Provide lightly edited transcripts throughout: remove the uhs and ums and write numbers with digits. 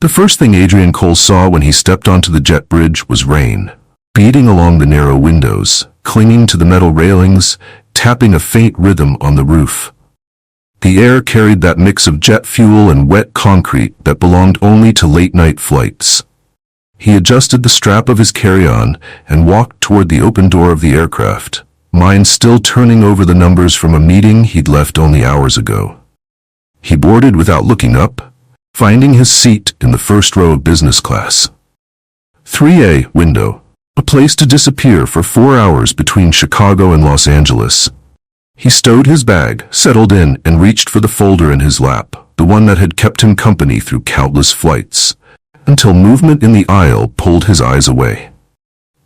The first thing Adrian Cole saw when he stepped onto the jet bridge was rain, beating along the narrow windows, clinging to the metal railings, tapping a faint rhythm on the roof. The air carried that mix of jet fuel and wet concrete that belonged only to late-night flights. He adjusted the strap of his carry-on and walked toward the open door of the aircraft, mind still turning over the numbers from a meeting he'd left only hours ago. He boarded without looking up, finding his seat in the first row of business class. 3A window, a place to disappear for 4 hours between Chicago and Los Angeles. He stowed his bag, settled in, and reached for the folder in his lap, the one that had kept him company through countless flights, until movement in the aisle pulled his eyes away.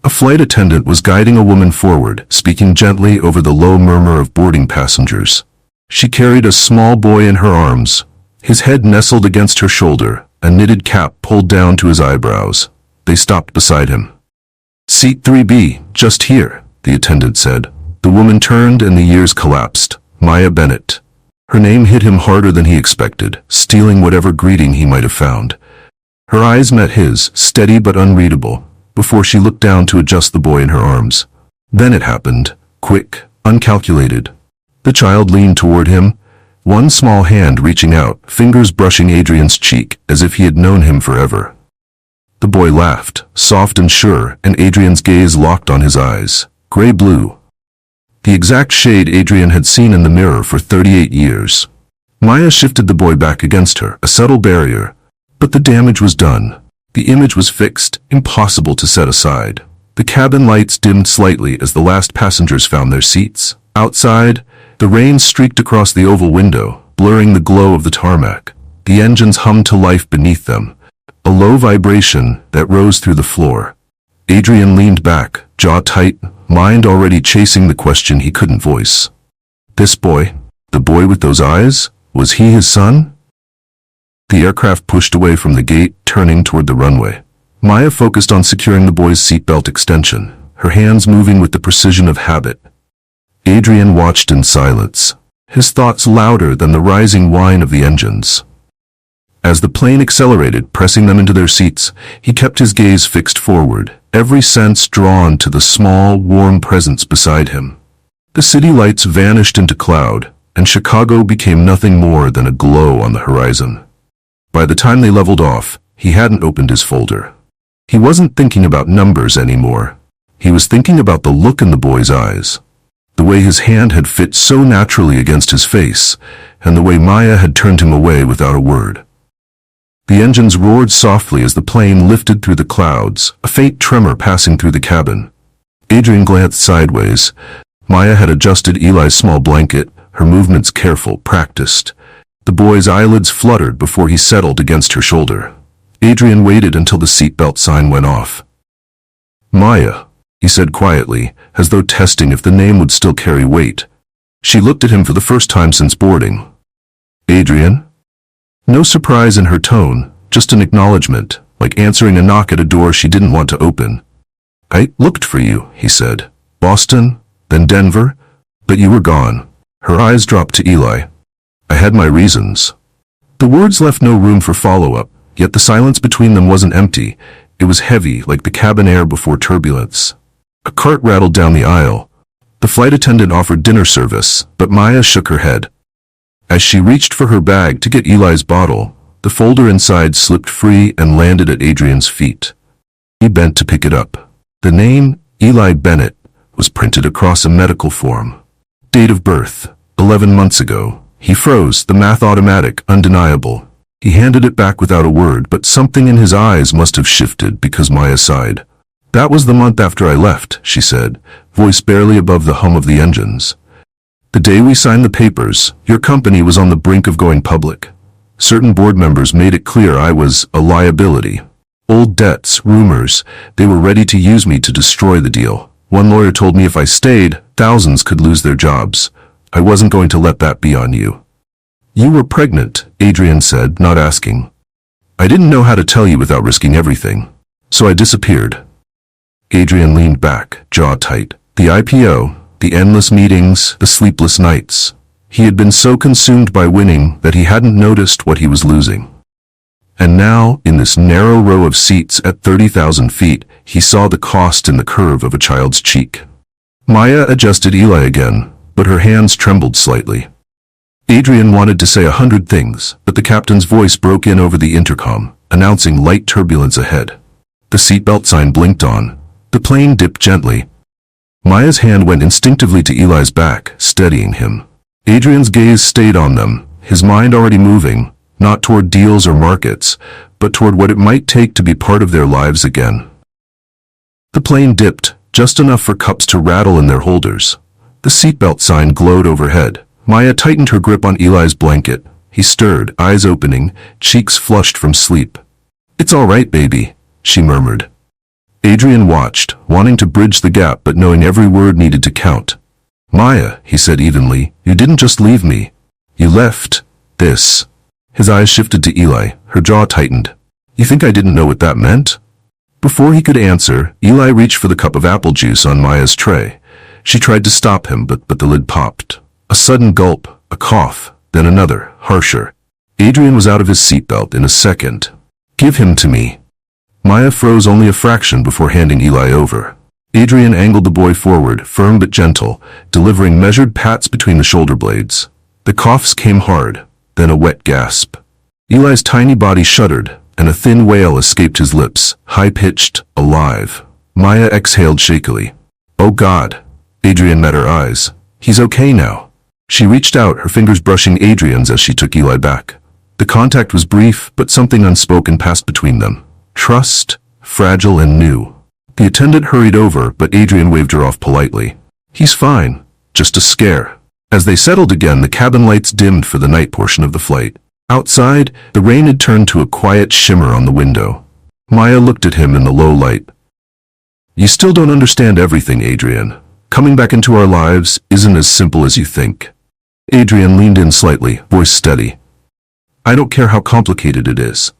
A flight attendant was guiding a woman forward, speaking gently over the low murmur of boarding passengers. She carried a small boy in her arms, his head nestled against her shoulder, a knitted cap pulled down to his eyebrows. They stopped beside him. "Seat 3B, just here," the attendant said. The woman turned and the years collapsed. Maya Bennett. Her name hit him harder than he expected, stealing whatever greeting he might have found. Her eyes met his, steady but unreadable, before she looked down to adjust the boy in her arms. Then it happened, quick, uncalculated. The child leaned toward him, one small hand reaching out, fingers brushing Adrian's cheek as if he had known him forever. The boy laughed, soft and sure, and Adrian's gaze locked on his eyes, gray-blue. The exact shade Adrian had seen in the mirror for 38 years. Maya shifted the boy back against her, a subtle barrier, but the damage was done. The image was fixed, impossible to set aside. The cabin lights dimmed slightly as the last passengers found their seats. Outside, the rain streaked across the oval window, blurring the glow of the tarmac. The engines hummed to life beneath them, a low vibration that rose through the floor. Adrian leaned back, jaw tight, mind already chasing the question he couldn't voice. This boy, the boy with those eyes, was he his son? The aircraft pushed away from the gate, turning toward the runway. Maya focused on securing the boy's seatbelt extension, her hands moving with the precision of habit. Adrian watched in silence, his thoughts louder than the rising whine of the engines. As the plane accelerated, pressing them into their seats, he kept his gaze fixed forward, every sense drawn to the small, warm presence beside him. The city lights vanished into cloud, and Chicago became nothing more than a glow on the horizon. By the time they leveled off, he hadn't opened his folder. He wasn't thinking about numbers anymore. He was thinking about the look in the boy's eyes, the way his hand had fit so naturally against his face, and the way Maya had turned him away without a word. The engines roared softly as the plane lifted through the clouds, a faint tremor passing through the cabin. Adrian glanced sideways. Maya had adjusted Eli's small blanket, her movements careful, practiced. The boy's eyelids fluttered before he settled against her shoulder. Adrian waited until the seatbelt sign went off. "Maya," he said quietly, as though testing if the name would still carry weight. She looked at him for the first time since boarding. "Adrian?" No surprise in her tone, just an acknowledgement, like answering a knock at a door she didn't want to open. "I looked for you," he said. "Boston, then Denver, but you were gone." Her eyes dropped to Eli. "I had my reasons." The words left no room for follow-up, yet the silence between them wasn't empty. It was heavy, like the cabin air before turbulence. A cart rattled down the aisle. The flight attendant offered dinner service, but Maya shook her head. As she reached for her bag to get Eli's bottle, the folder inside slipped free and landed at Adrian's feet. He bent to pick it up. The name, Eli Bennett, was printed across a medical form. Date of birth, 11 months ago. He froze, the math automatic, undeniable. He handed it back without a word, but something in his eyes must have shifted because Maya sighed. "That was the month after I left," she said, voice barely above the hum of the engines. "The day we signed the papers, your company was on the brink of going public. Certain board members made it clear I was a liability. Old debts, rumors, they were ready to use me to destroy the deal. One lawyer told me if I stayed, thousands could lose their jobs. I wasn't going to let that be on you." "You were pregnant," Adrian said, not asking. "I didn't know how to tell you without risking everything. So I disappeared." Adrian leaned back, jaw tight. The IPO, the endless meetings, the sleepless nights. He had been so consumed by winning that he hadn't noticed what he was losing. And now, in this narrow row of seats at 30,000 feet, he saw the cost in the curve of a child's cheek. Maya adjusted Eli again, but her hands trembled slightly. Adrian wanted to say 100 things, but the captain's voice broke in over the intercom, announcing light turbulence ahead. The seatbelt sign blinked on. The plane dipped gently. Maya's hand went instinctively to Eli's back, steadying him. Adrian's gaze stayed on them, his mind already moving, not toward deals or markets, but toward what it might take to be part of their lives again. The plane dipped, just enough for cups to rattle in their holders. The seatbelt sign glowed overhead. Maya tightened her grip on Eli's blanket. He stirred, eyes opening, cheeks flushed from sleep. "It's all right, baby," she murmured. Adrian watched, wanting to bridge the gap but knowing every word needed to count. "Maya," he said evenly, "you didn't just leave me. You left this." His eyes shifted to Eli, her jaw tightened. "You think I didn't know what that meant?" Before he could answer, Eli reached for the cup of apple juice on Maya's tray. She tried to stop him, but the lid popped. A sudden gulp, a cough, then another, harsher. Adrian was out of his seatbelt in a second. "Give him to me." Maya froze only a fraction before handing Eli over. Adrian angled the boy forward, firm but gentle, delivering measured pats between the shoulder blades. The coughs came hard, then a wet gasp. Eli's tiny body shuddered, and a thin wail escaped his lips, high-pitched, alive. Maya exhaled shakily. "Oh God." Adrian met her eyes. "He's okay now." She reached out, her fingers brushing Adrian's as she took Eli back. The contact was brief, but something unspoken passed between them. Trust, fragile and new. The attendant hurried over, but Adrian waved her off politely. "He's fine. Just a scare." As they settled again, the cabin lights dimmed for the night portion of the flight. Outside, the rain had turned to a quiet shimmer on the window. Maya looked at him in the low light. "You still don't understand everything, Adrian. Coming back into our lives isn't as simple as you think." Adrian leaned in slightly, voice steady. "I don't care how complicated it is.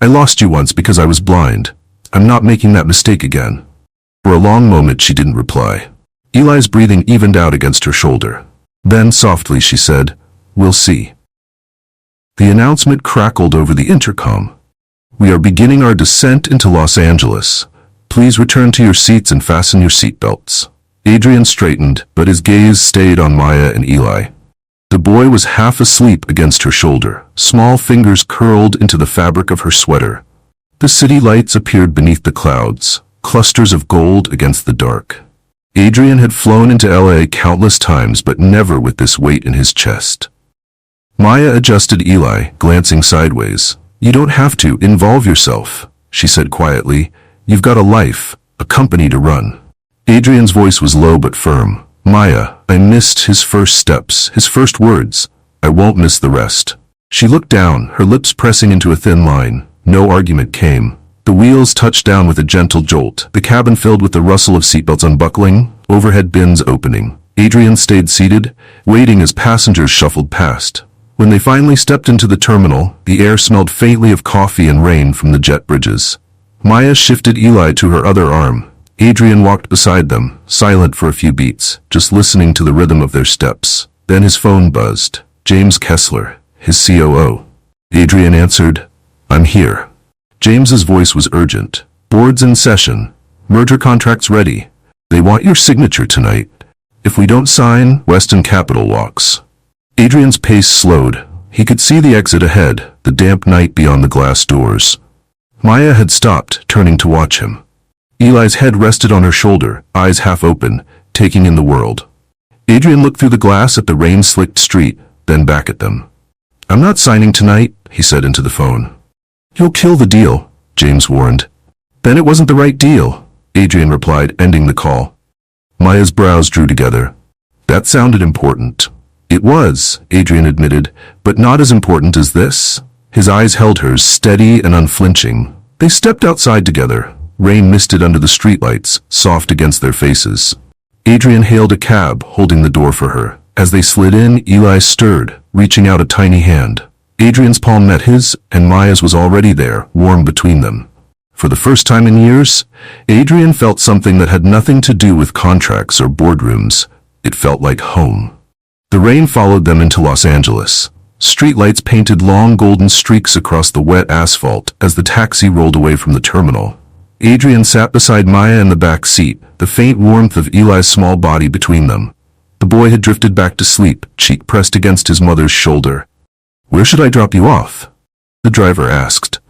I lost you once because I was blind. I'm not making that mistake again." For a long moment she didn't reply. Eli's breathing evened out against her shoulder. Then softly she said, "We'll see." The announcement crackled over the intercom. "We are beginning our descent into Los Angeles. Please return to your seats and fasten your seatbelts." Adrian straightened, but his gaze stayed on Maya and Eli. The boy was half asleep against her shoulder, small fingers curled into the fabric of her sweater. The city lights appeared beneath the clouds, clusters of gold against the dark. Adrian had flown into LA countless times, but never with this weight in his chest. Maya adjusted Eli, glancing sideways. "You don't have to involve yourself," she said quietly. "You've got a life, a company to run." Adrian's voice was low but firm. "Maya, I missed his first steps, his first words. I won't miss the rest." She looked down, her lips pressing into a thin line. No argument came. The wheels touched down with a gentle jolt, the cabin filled with the rustle of seatbelts unbuckling, overhead bins opening. Adrian stayed seated, waiting as passengers shuffled past. When they finally stepped into the terminal, the air smelled faintly of coffee and rain from the jet bridges. Maya shifted Eli to her other arm. Adrian walked beside them, silent for a few beats, just listening to the rhythm of their steps. Then his phone buzzed. James Kessler, his COO. Adrian answered, "I'm here." James's voice was urgent. "Board's in session. Merger contracts ready. They want your signature tonight. If we don't sign, Weston Capital walks." Adrian's pace slowed. He could see the exit ahead, the damp night beyond the glass doors. Maya had stopped, turning to watch him. Eli's head rested on her shoulder, eyes half open, taking in the world. Adrian looked through the glass at the rain-slicked street, then back at them. "I'm not signing tonight," he said into the phone. "You'll kill the deal," James warned. "Then it wasn't the right deal," Adrian replied, ending the call. Maya's brows drew together. "That sounded important." "It was," Adrian admitted, "but not as important as this." His eyes held hers, steady and unflinching. They stepped outside together. Rain misted under the streetlights, soft against their faces. Adrian hailed a cab, holding the door for her. As they slid in, Eli stirred, reaching out a tiny hand. Adrian's palm met his, and Maya's was already there, warm between them. For the first time in years, Adrian felt something that had nothing to do with contracts or boardrooms. It felt like home. The rain followed them into Los Angeles. Streetlights painted long golden streaks across the wet asphalt as the taxi rolled away from the terminal. Adrian sat beside Maya in the back seat, the faint warmth of Eli's small body between them. The boy had drifted back to sleep, cheek pressed against his mother's shoulder. "Where should I drop you off?" the driver asked.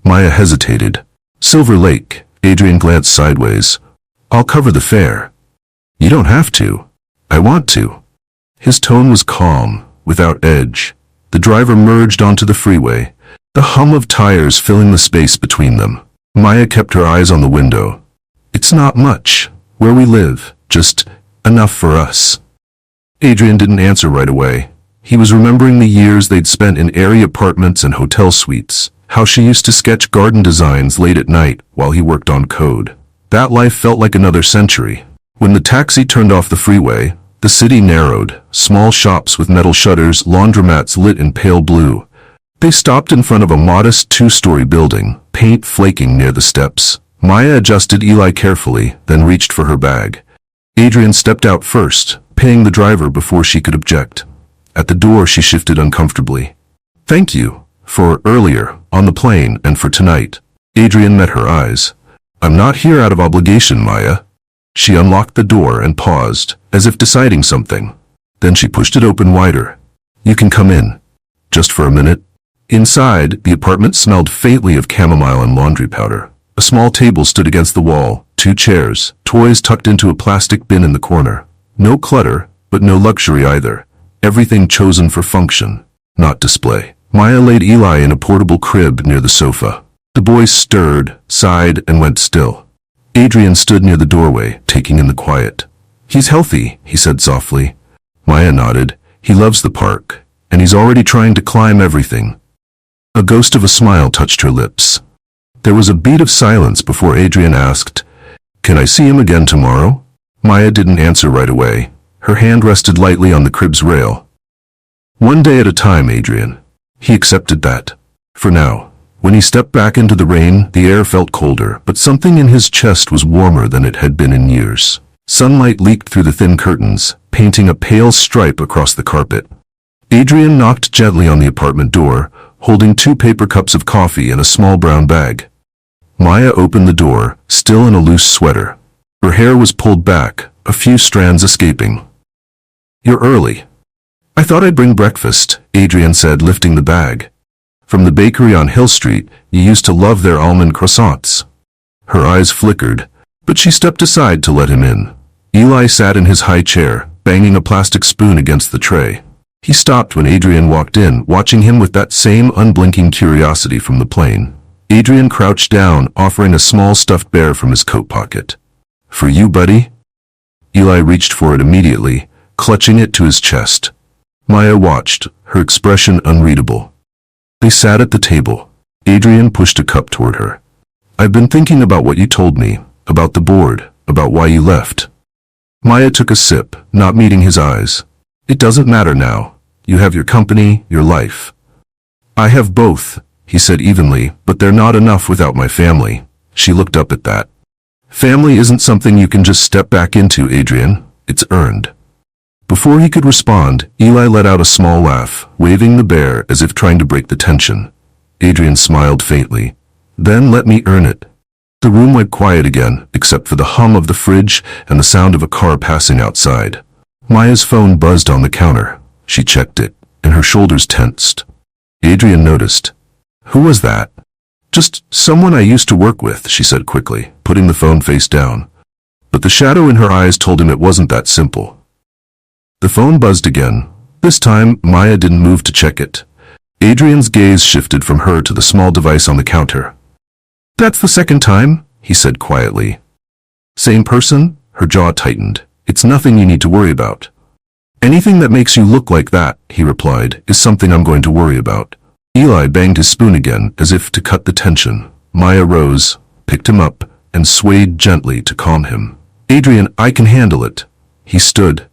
Maya hesitated. "Silver Lake." Adrian glanced sideways. "I'll cover the fare." "You don't have to." "I want to." His tone was calm, without edge. The driver merged onto the freeway, the hum of tires filling the space between them. Maya kept her eyes on the window. "It's not much, where we live, just enough for us." Adrian didn't answer right away. He was remembering the years they'd spent in airy apartments and hotel suites, how she used to sketch garden designs late at night while he worked on code. That life felt like another century. When the taxi turned off the freeway, the city narrowed, small shops with metal shutters, laundromats lit in pale blue. They stopped in front of a modest two-story building, paint flaking near the steps. Maya adjusted Eli carefully, then reached for her bag. Adrian stepped out first, paying the driver before she could object. At the door she shifted uncomfortably. "Thank you, for earlier, on the plane, and for tonight." Adrian met her eyes. "I'm not here out of obligation, Maya." She unlocked the door and paused, as if deciding something. Then she pushed it open wider. "You can come in. Just for a minute." Inside, the apartment smelled faintly of chamomile and laundry powder. A small table stood against the wall, 2 chairs, toys tucked into a plastic bin in the corner. No clutter, but no luxury either. Everything chosen for function, not display. Maya laid Eli in a portable crib near the sofa. The boy stirred, sighed, and went still. Adrian stood near the doorway, taking in the quiet. "He's healthy," he said softly. Maya nodded. "He loves the park, and he's already trying to climb everything." A ghost of a smile touched her lips. There was a beat of silence before Adrian asked, "Can I see him again tomorrow?" Maya didn't answer right away. Her hand rested lightly on the crib's rail. "One day at a time, Adrian." He accepted that. For now. When he stepped back into the rain, the air felt colder, but something in his chest was warmer than it had been in years. Sunlight leaked through the thin curtains, painting a pale stripe across the carpet. Adrian knocked gently on the apartment door, holding 2 paper cups of coffee and a small brown bag. Maya opened the door, still in a loose sweater. Her hair was pulled back, a few strands escaping. "You're early." "I thought I'd bring breakfast," Adrian said, lifting the bag. "From the bakery on Hill Street, you used to love their almond croissants." Her eyes flickered, but she stepped aside to let him in. Eli sat in his high chair, banging a plastic spoon against the tray. He stopped when Adrian walked in, watching him with that same unblinking curiosity from the plane. Adrian crouched down, offering a small stuffed bear from his coat pocket. "For you, buddy?" Eli reached for it immediately, clutching it to his chest. Maya watched, her expression unreadable. They sat at the table. Adrian pushed a cup toward her. "I've been thinking about what you told me, about the board, about why you left." Maya took a sip, not meeting his eyes. "It doesn't matter now. You have your company, your life." "I have both," he said evenly, "but they're not enough without my family." She looked up at that. "Family isn't something you can just step back into, Adrian. It's earned." Before he could respond, Eli let out a small laugh, waving the bear as if trying to break the tension. Adrian smiled faintly. "Then let me earn it." The room went quiet again, except for the hum of the fridge and the sound of a car passing outside. Maya's phone buzzed on the counter. She checked it, and her shoulders tensed. Adrian noticed. "Who was that?" "Just someone I used to work with," she said quickly, putting the phone face down. But the shadow in her eyes told him it wasn't that simple. The phone buzzed again. This time, Maya didn't move to check it. Adrian's gaze shifted from her to the small device on the counter. "That's the second time," he said quietly. "Same person?" Her jaw tightened. "It's nothing you need to worry about." "Anything that makes you look like that," he replied, "is something I'm going to worry about." Eli banged his spoon again, as if to cut the tension. Maya rose, picked him up, and swayed gently to calm him. "Adrian, I can handle it." He stood.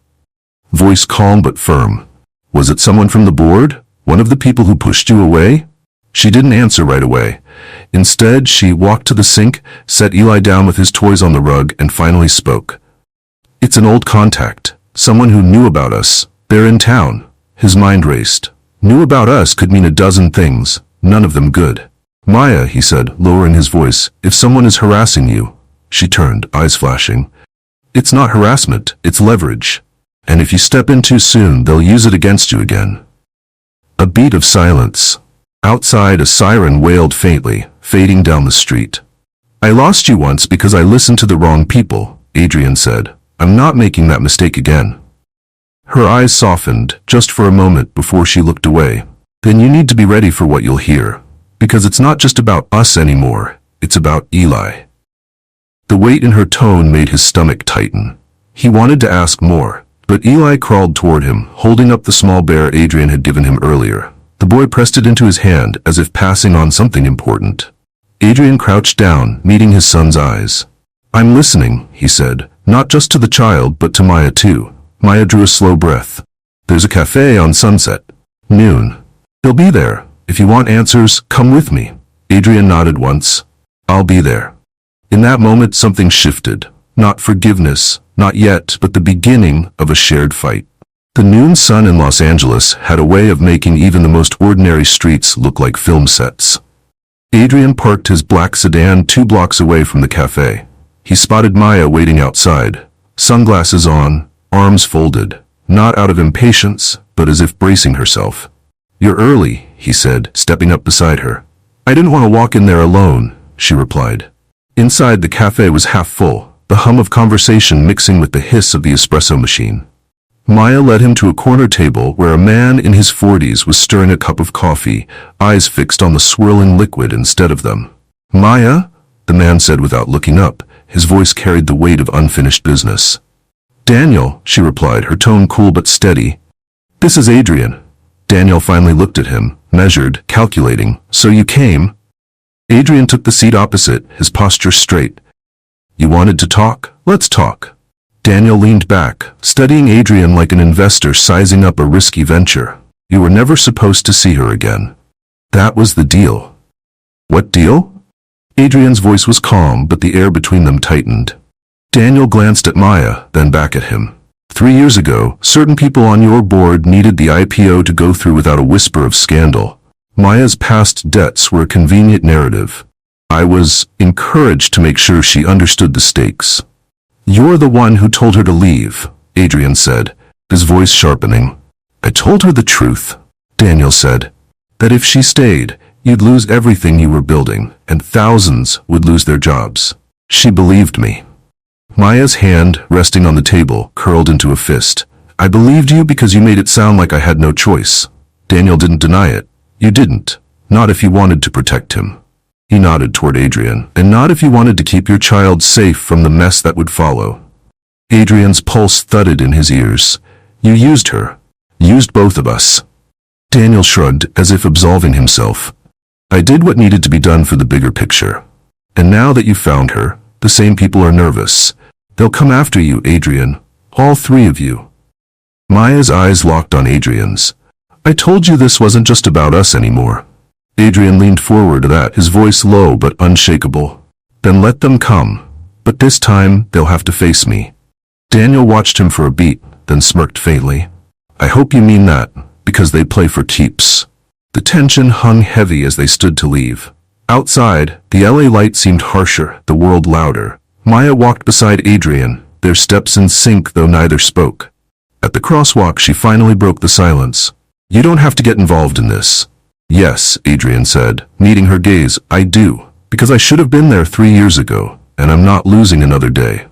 Voice calm but firm. "Was it someone from the board? One of the people who pushed you away?" She didn't answer right away. Instead, she walked to the sink, set Eli down with his toys on the rug, and finally spoke. "It's an old contact. Someone who knew about us. They're in town." His mind raced. Knew about us could mean a dozen things, none of them good. Maya, he said, lowering his voice, if someone is harassing you. She turned, eyes flashing. It's not harassment, it's leverage. And if you step in too soon, they'll use it against you again. A beat of silence. Outside, a siren wailed faintly, fading down the street. I lost you once because I listened to the wrong people, Adrian said. I'm not making that mistake again. Her eyes softened, just for a moment before she looked away. Then you need to be ready for what you'll hear. Because it's not just about us anymore, it's about Eli. The weight in her tone made his stomach tighten. He wanted to ask more, but Eli crawled toward him, holding up the small bear Adrian had given him earlier. The boy pressed it into his hand as if passing on something important. Adrian crouched down, meeting his son's eyes. I'm listening, he said, not just to the child but to Maya too. Maya drew a slow breath. There's a cafe on Sunset. Noon. He'll be there. If you want answers, come with me. Adrian nodded once. I'll be there. In that moment something shifted. Not forgiveness, not yet, but the beginning of a shared fight. The noon sun in Los Angeles had a way of making even the most ordinary streets look like film sets. Adrian parked his black sedan 2 blocks away from the cafe. He spotted Maya waiting outside, sunglasses on, arms folded, not out of impatience, but as if bracing herself. You're early, he said, stepping up beside her. I didn't want to walk in there alone, she replied. Inside, the cafe was half full, the hum of conversation mixing with the hiss of the espresso machine. Maya led him to a corner table where a man in his 40s was stirring a cup of coffee, eyes fixed on the swirling liquid instead of them. Maya? The man said without looking up. His voice carried the weight of unfinished business. Daniel, she replied, her tone cool but steady. This is Adrian. Daniel finally looked at him, measured, calculating. So you came? Adrian took the seat opposite, his posture straight. You wanted to talk? Let's talk. Daniel leaned back, studying Adrian like an investor sizing up a risky venture. You were never supposed to see her again. That was the deal. What deal? Adrian's voice was calm, but the air between them tightened. Daniel glanced at Maya, then back at him. 3 years ago, certain people on your board needed the IPO to go through without a whisper of scandal. Maya's past debts were a convenient narrative. I was encouraged to make sure she understood the stakes. You're the one who told her to leave, Adrian said, his voice sharpening. I told her the truth, Daniel said. That if she stayed, you'd lose everything you were building, and thousands would lose their jobs. She believed me. Maya's hand, resting on the table, curled into a fist. I believed you because you made it sound like I had no choice. Daniel didn't deny it. You didn't. Not if you wanted to protect him. He nodded toward Adrian. And not if you wanted to keep your child safe from the mess that would follow. Adrian's pulse thudded in his ears. You used her. Used both of us. Daniel shrugged, as if absolving himself. I did what needed to be done for the bigger picture. And now that you've found her, the same people are nervous. They'll come after you, Adrian. All 3 of you. Maya's eyes locked on Adrian's. I told you this wasn't just about us anymore. Adrian leaned forward at that, his voice low but unshakable. Then let them come. But this time, they'll have to face me. Daniel watched him for a beat, then smirked faintly. I hope you mean that, because they play for keeps. The tension hung heavy as they stood to leave. Outside, the LA light seemed harsher, the world louder. Maya walked beside Adrian, their steps in sync though neither spoke. At the crosswalk, she finally broke the silence. You don't have to get involved in this. Yes, Adrian said, meeting her gaze. I do, because I should have been there 3 years ago, and I'm not losing another day.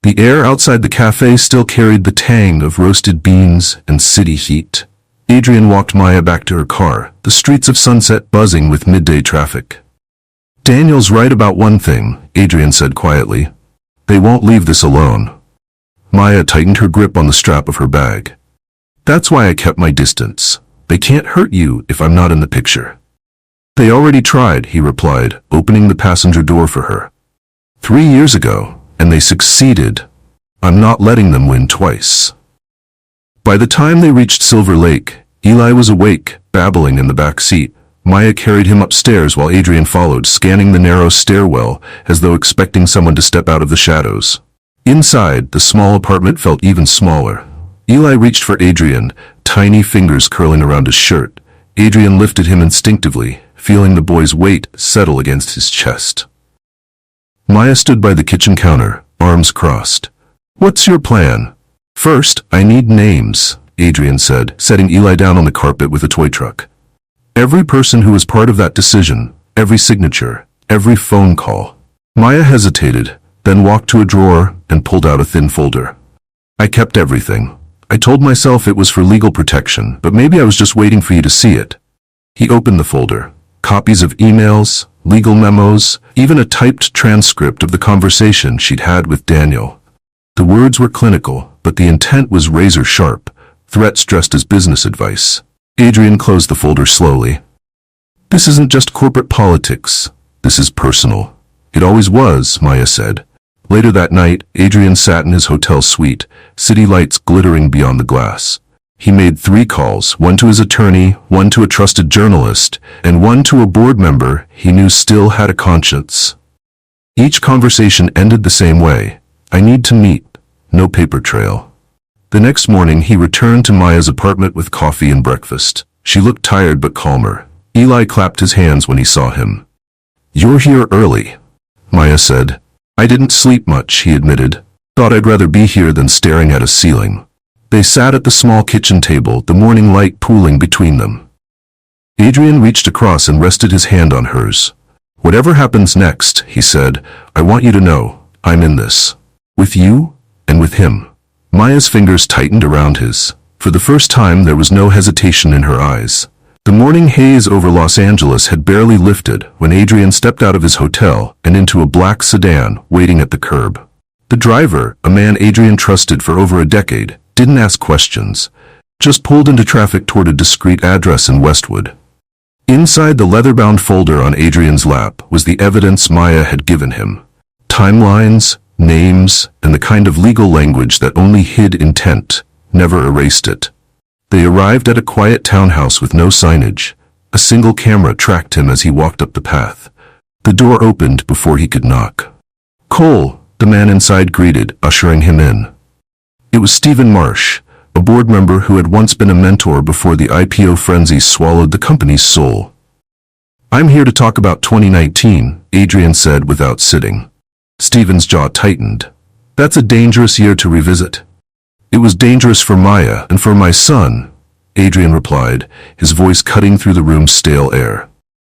The air outside the cafe still carried the tang of roasted beans and city heat. Adrian walked Maya back to her car, the streets of Sunset buzzing with midday traffic. Daniel's right about one thing, Adrian said quietly. They won't leave this alone. Maya tightened her grip on the strap of her bag. That's why I kept my distance. They can't hurt you if I'm not in the picture. They already tried, he replied, opening the passenger door for her. 3 years ago, and they succeeded. I'm not letting them win twice. By the time they reached Silver Lake, Eli was awake, babbling in the back seat. Maya carried him upstairs while Adrian followed, scanning the narrow stairwell as though expecting someone to step out of the shadows. Inside, the small apartment felt even smaller. Eli reached for Adrian, tiny fingers curling around his shirt. Adrian lifted him instinctively, feeling the boy's weight settle against his chest. Maya stood by the kitchen counter, arms crossed. "What's your plan?" "First, I need names," Adrian said, setting Eli down on the carpet with a toy truck. "Every person who was part of that decision, every signature, every phone call." Maya hesitated, then walked to a drawer and pulled out a thin folder. "I kept everything. I told myself it was for legal protection, but maybe I was just waiting for you to see it." He opened the folder. Copies of emails, legal memos, even a typed transcript of the conversation she'd had with Daniel. The words were clinical, but the intent was razor sharp, threats dressed as business advice. Adrian closed the folder slowly. "This isn't just corporate politics. This is personal." "It always was," Maya said. Later that night, Adrian sat in his hotel suite, city lights glittering beyond the glass. He made 3 calls, one to his attorney, one to a trusted journalist, and one to a board member he knew still had a conscience. Each conversation ended the same way. "I need to meet." No paper trail. The next morning, he returned to Maya's apartment with coffee and breakfast. She looked tired but calmer. Eli clapped his hands when he saw him. "You're here early," Maya said. "I didn't sleep much," he admitted. "Thought I'd rather be here than staring at a ceiling." They sat at the small kitchen table, the morning light pooling between them. Adrian reached across and rested his hand on hers. "Whatever happens next," he said, "I want you to know, I'm in this. With you, and with him." Maya's fingers tightened around his. For the first time, there was no hesitation in her eyes. The morning haze over Los Angeles had barely lifted when Adrian stepped out of his hotel and into a black sedan waiting at the curb. The driver, a man Adrian trusted for over a decade, didn't ask questions, just pulled into traffic toward a discreet address in Westwood. Inside the leather-bound folder on Adrian's lap was the evidence Maya had given him. Timelines, names, and the kind of legal language that only hid intent, never erased it. They arrived at a quiet townhouse with no signage. A single camera tracked him as he walked up the path. The door opened before he could knock. "Cole," the man inside greeted, ushering him in. It was Stephen Marsh, a board member who had once been a mentor before the IPO frenzy swallowed the company's soul. "I'm here to talk about 2019, Adrian said without sitting. Stephen's jaw tightened. "That's a dangerous year to revisit." "It was dangerous for Maya and for my son," Adrian replied, his voice cutting through the room's stale air.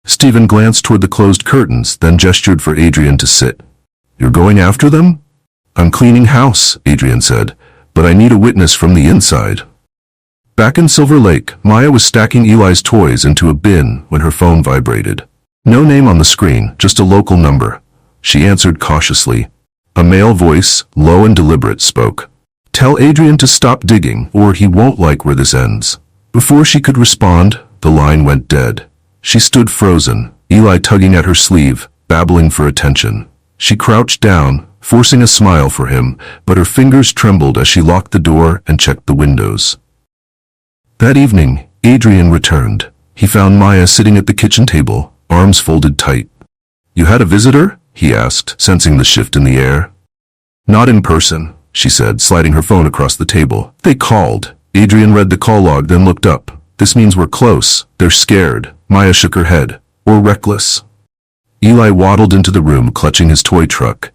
Stephen glanced toward the closed curtains, then gestured for Adrian to sit. "You're going after them?" "I'm cleaning house," Adrian said, "but I need a witness from the inside." Back in Silver Lake, Maya was stacking Eli's toys into a bin when her phone vibrated. No name on the screen, just a local number. She answered cautiously. A male voice, low and deliberate, spoke. "Tell Adrian to stop digging, or he won't like where this ends." Before she could respond, the line went dead. She stood frozen, Eli tugging at her sleeve, babbling for attention. She crouched down, forcing a smile for him, but her fingers trembled as she locked the door and checked the windows. That evening, Adrian returned. He found Maya sitting at the kitchen table, arms folded tight. "You had a visitor?" he asked, sensing the shift in the air. "Not in person," she said, sliding her phone across the table. "They called." Adrian read the call log, then looked up. "This means we're close. They're scared." Maya shook her head. "Or reckless." Eli waddled into the room, clutching his toy truck.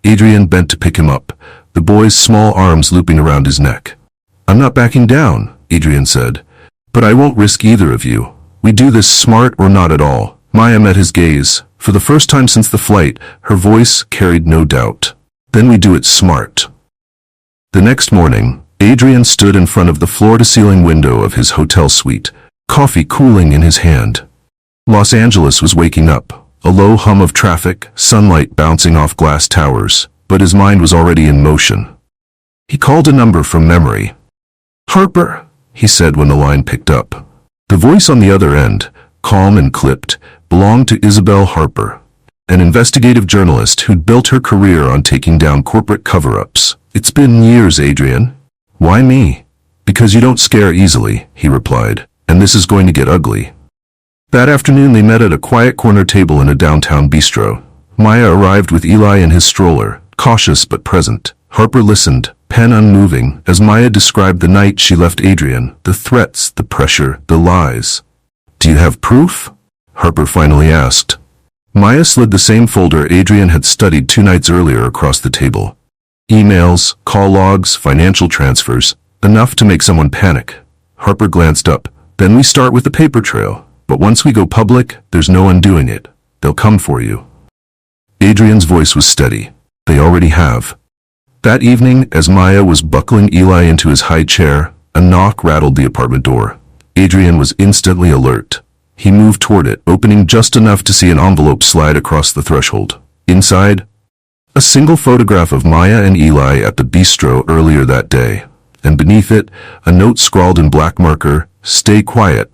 Adrian bent to pick him up, the boy's small arms looping around his neck. "I'm not backing down," Adrian said. "But I won't risk either of you. We do this smart or not at all." Maya met his gaze. For the first time since the flight, her voice carried no doubt. "Then we do it smart." The next morning, Adrian stood in front of the floor-to-ceiling window of his hotel suite, coffee cooling in his hand. Los Angeles was waking up, a low hum of traffic, sunlight bouncing off glass towers, but his mind was already in motion. He called a number from memory. "Harper," he said when the line picked up. The voice on the other end, calm and clipped, belonged to Isabel Harper, an investigative journalist who'd built her career on taking down corporate cover-ups. "It's been years, Adrian." "Why me?" "Because you don't scare easily," he replied, "and this is going to get ugly." That afternoon they met at a quiet corner table in a downtown bistro. Maya arrived with Eli in his stroller, cautious but present. Harper listened, pen unmoving as Maya described the night she left Adrian, the threats, the pressure, the lies. "Do you have proof?" Harper finally asked. Maya slid the same folder Adrian had studied 2 nights earlier across the table. Emails, call logs, financial transfers, enough to make someone panic. Harper glanced up. "Then we start with the paper trail. But once we go public, there's no undoing it. They'll come for you." Adrian's voice was steady. "They already have." That evening, as Maya was buckling Eli into his high chair, a knock rattled the apartment door. Adrian was instantly alert. He moved toward it, opening just enough to see an envelope slide across the threshold. Inside, a single photograph of Maya and Eli at the bistro earlier that day, and beneath it, a note scrawled in black marker, "Stay quiet,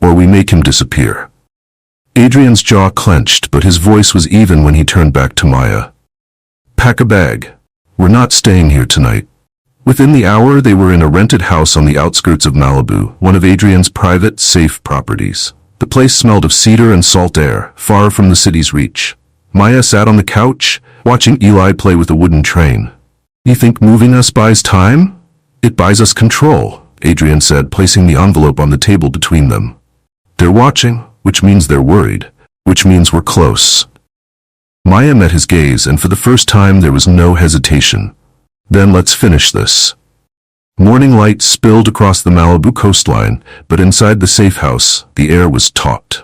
or we make him disappear." Adrian's jaw clenched, but his voice was even when he turned back to Maya. "Pack a bag. We're not staying here tonight." Within the hour, they were in a rented house on the outskirts of Malibu, one of Adrian's private, safe properties. The place smelled of cedar and salt air, far from the city's reach. Maya sat on the couch, watching Eli play with a wooden train. "You think moving us buys time?" "It buys us control," Adrian said, placing the envelope on the table between them. "They're watching, which means they're worried, which means we're close." Maya met his gaze, and for the first time there was no hesitation. "Then let's finish this." Morning light spilled across the Malibu coastline, but inside the safe house, the air was taut.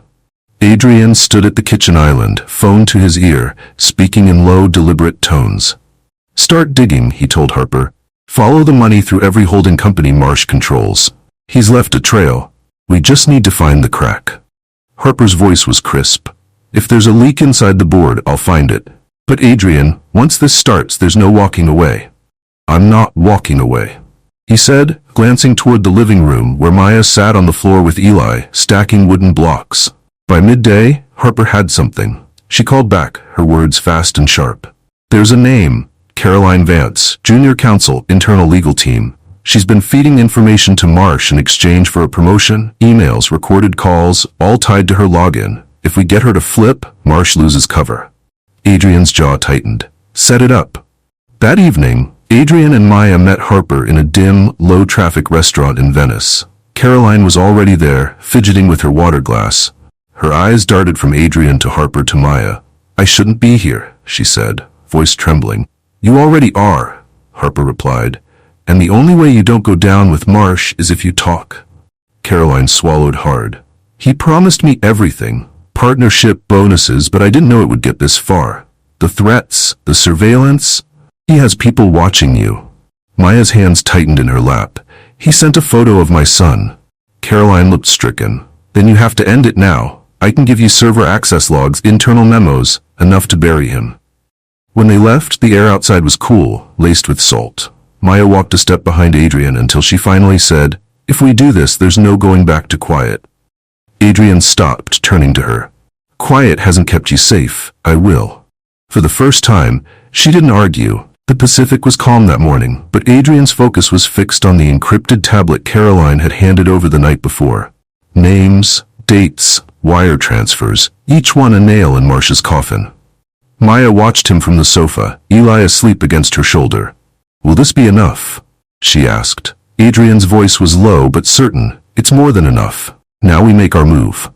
Adrian stood at the kitchen island, phone to his ear, speaking in low, deliberate tones. "Start digging," he told Harper. "Follow the money through every holding company Marsh controls. He's left a trail. We just need to find the crack." Harper's voice was crisp. "If there's a leak inside the board, I'll find it. But Adrian, once this starts, there's no walking away." "I'm not walking away," he said, glancing toward the living room where Maya sat on the floor with Eli, stacking wooden blocks. By midday, Harper had something. She called back, her words fast and sharp. "There's a name. Caroline Vance, junior counsel, internal legal team. She's been feeding information to Marsh in exchange for a promotion, emails, recorded calls, all tied to her login. If we get her to flip, Marsh loses cover." Adrian's jaw tightened. "Set it up." That evening, Adrian and Maya met Harper in a dim, low-traffic restaurant in Venice. Caroline was already there, fidgeting with her water glass. Her eyes darted from Adrian to Harper to Maya. "I shouldn't be here," she said, voice trembling. "You already are," Harper replied. "And the only way you don't go down with Marsh is if you talk." Caroline swallowed hard. "He promised me everything. Partnership, bonuses, but I didn't know it would get this far. The threats, the surveillance. He has people watching you." Maya's hands tightened in her lap. "He sent a photo of my son." Caroline looked stricken. "Then you have to end it now. I can give you server access logs, internal memos, enough to bury him." When they left, the air outside was cool, laced with salt. Maya walked a step behind Adrian until she finally said, "If we do this, there's no going back to quiet." Adrian stopped, turning to her. "Quiet hasn't kept you safe. I will." For the first time, she didn't argue. The Pacific was calm that morning, but Adrian's focus was fixed on the encrypted tablet Caroline had handed over the night before. Names, dates, wire transfers, each one a nail in Marsh's coffin. Maya watched him from the sofa, Eli asleep against her shoulder. "Will this be enough?" she asked. Adrian's voice was low but certain. "It's more than enough. Now we make our move."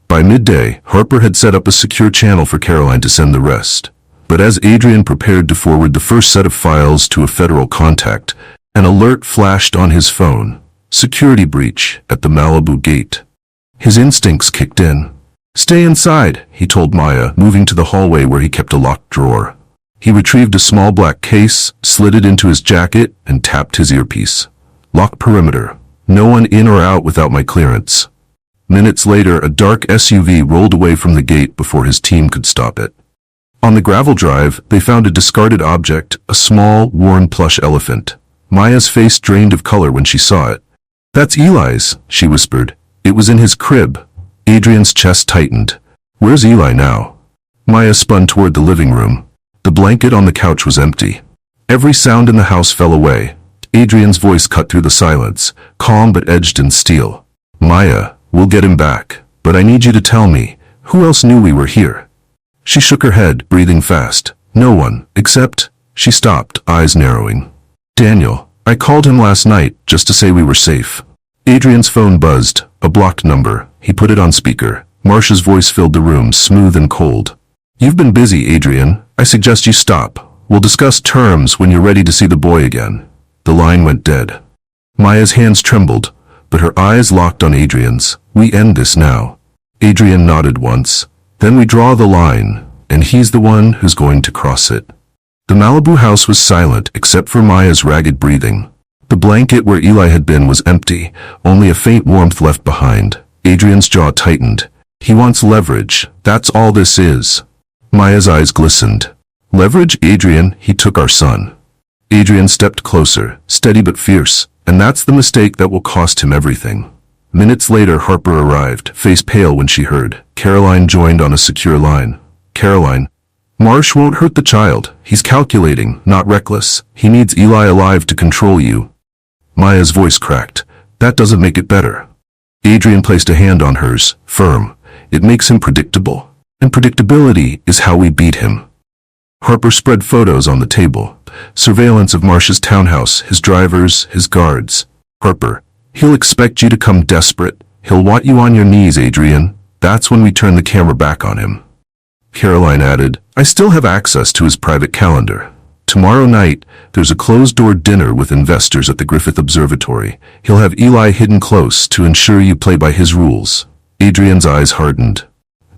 By midday, Harper had set up a secure channel for Caroline to send the rest. But as Adrian prepared to forward the first set of files to a federal contact, an alert flashed on his phone. Security breach at the Malibu gate. His instincts kicked in. "Stay inside," he told Maya, moving to the hallway where he kept a locked drawer. He retrieved a small black case, slid it into his jacket, and tapped his earpiece. "Lock perimeter. No one in or out without my clearance." Minutes later, a dark SUV rolled away from the gate before his team could stop it. On the gravel drive, they found a discarded object, a small, worn plush elephant. Maya's face drained of color when she saw it. "That's Eli's," she whispered. "It was in his crib." Adrian's chest tightened. "Where's Eli now?" Maya spun toward the living room. The blanket on the couch was empty. Every sound in the house fell away. Adrian's voice cut through the silence, calm but edged in steel. "Maya, we'll get him back, but I need you to tell me, who else knew we were here?" She shook her head, breathing fast. "No one, except..." She stopped, eyes narrowing. Daniel, I called him last night just to say we were safe. Adrian's phone buzzed, a blocked number. He put it on speaker. Marcia's voice filled the room, smooth and cold. You've been busy, Adrian. I suggest you stop. We'll discuss terms when you're ready to see the boy again. The line went dead. Maya's hands trembled, but her eyes locked on Adrian's. We end this now. Adrian nodded once. Then we draw the line, and he's the one who's going to cross it. The Malibu house was silent except for Maya's ragged breathing. The blanket where Eli had been was empty, only a faint warmth left behind. Adrian's jaw tightened. He wants leverage. That's all this is. Maya's eyes glistened. Leverage, Adrian, he took our son. Adrian stepped closer, steady but fierce, and that's the mistake that will cost him everything. Minutes later, Harper arrived, face pale when she heard. Caroline joined on a secure line. Caroline, Marsh won't hurt the child. He's calculating, not reckless. He needs Eli alive to control you. Maya's voice cracked. That doesn't make it better. Adrian placed a hand on hers, firm. It makes him predictable. And predictability is how we beat him. Harper spread photos on the table. Surveillance of Marsh's townhouse, his drivers, his guards. Harper, he'll expect you to come desperate. He'll want you on your knees, Adrian. That's when we turn the camera back on him. Caroline added, I still have access to his private calendar. Tomorrow night, there's a closed-door dinner with investors at the Griffith Observatory. He'll have Eli hidden close to ensure you play by his rules. Adrian's eyes hardened.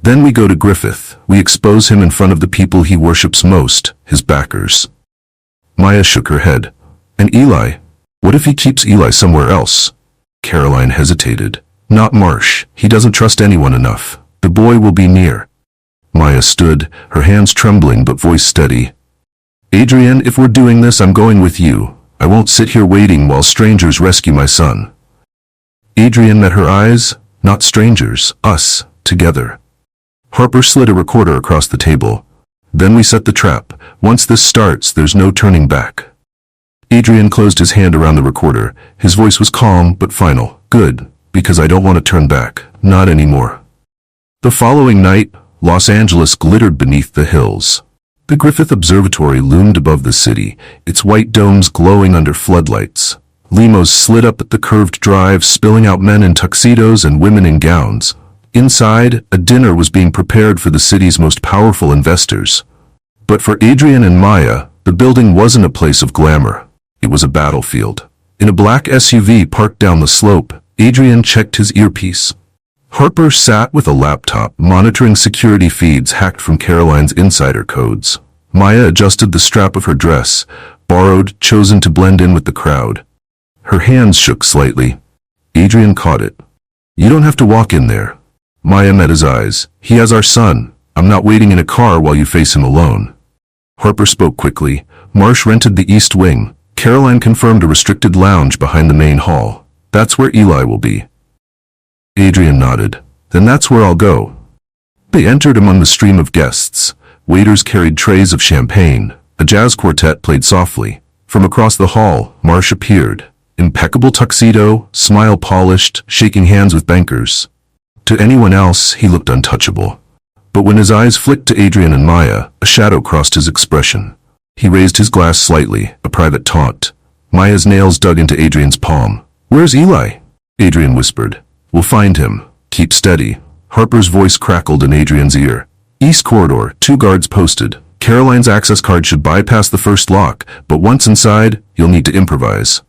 Then we go to Griffith. We expose him in front of the people he worships most, his backers. Maya shook her head. And Eli? What if he keeps Eli somewhere else? Caroline hesitated. Not Marsh. He doesn't trust anyone enough. The boy will be near. Maya stood, her hands trembling but voice steady. Adrian, if we're doing this, I'm going with you. I won't sit here waiting while strangers rescue my son. Adrian met her eyes. Not strangers, us, together. Harper slid a recorder across the table. Then we set the trap. Once this starts, there's no turning back. Adrian closed his hand around the recorder. His voice was calm but final. Good, because I don't want to turn back. Not anymore. The following night, Los Angeles glittered beneath the hills. The Griffith Observatory loomed above the city, its white domes glowing under floodlights. Limos slid up at the curved drive, spilling out men in tuxedos and women in gowns. Inside, a dinner was being prepared for the city's most powerful investors. But for Adrian and Maya, the building wasn't a place of glamour. It was a battlefield. In a black SUV parked down the slope, Adrian checked his earpiece. Harper sat with a laptop, monitoring security feeds hacked from Caroline's insider codes. Maya adjusted the strap of her dress, borrowed, chosen to blend in with the crowd. Her hands shook slightly. Adrian caught it. You don't have to walk in there. Maya met his eyes. He has our son. I'm not waiting in a car while you face him alone. Harper spoke quickly. Marsh rented the East Wing. Caroline confirmed a restricted lounge behind the main hall. That's where Eli will be. Adrian nodded. Then that's where I'll go. They entered among the stream of guests. Waiters carried trays of champagne. A jazz quartet played softly. From across the hall, Marsh appeared. Impeccable tuxedo, smile polished, shaking hands with bankers. To anyone else, he looked untouchable. But when his eyes flicked to Adrian and Maya, a shadow crossed his expression. He raised his glass slightly, a private taunt. Maya's nails dug into Adrian's palm. Where's Eli? Adrian whispered. We'll find him. Keep steady. Harper's voice crackled in Adrian's ear. East corridor, 2 guards posted. Caroline's access card should bypass the first lock, but once inside, you'll need to improvise.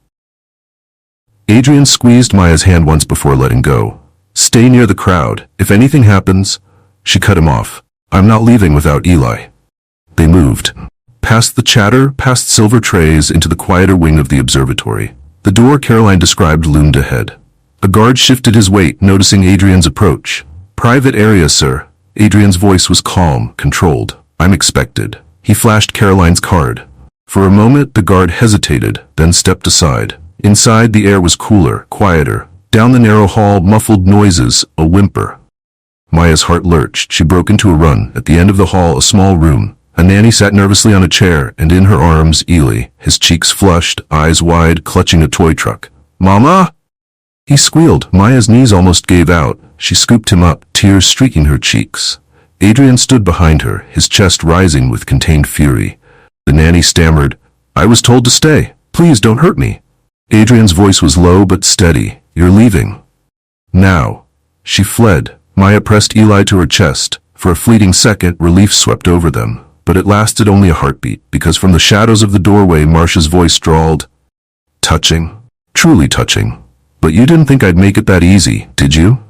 Adrian squeezed Maya's hand once before letting go. Stay near the crowd. If anything happens... She cut him off. I'm not leaving without Eli. They moved. Past the chatter, past silver trays, into the quieter wing of the observatory. The door Caroline described loomed ahead. A guard shifted his weight, noticing Adrian's approach. Private area, sir. Adrian's voice was calm, controlled. I'm expected. He flashed Caroline's card. For a moment, the guard hesitated, then stepped aside. Inside, the air was cooler, quieter. Down the narrow hall, muffled noises, a whimper. Maya's heart lurched. She broke into a run. At the end of the hall, a small room. A nanny sat nervously on a chair, and in her arms, Eli, his cheeks flushed, eyes wide, clutching a toy truck. Mama! He squealed. Maya's knees almost gave out. She scooped him up, tears streaking her cheeks. Adrian stood behind her, his chest rising with contained fury. The nanny stammered, I was told to stay. Please don't hurt me. Adrian's voice was low but steady. You're leaving. Now. She fled. Maya pressed Eli to her chest. For a fleeting second, relief swept over them. But it lasted only a heartbeat, because from the shadows of the doorway, Marcia's voice drawled. Touching. Truly touching. But you didn't think I'd make it that easy, did you?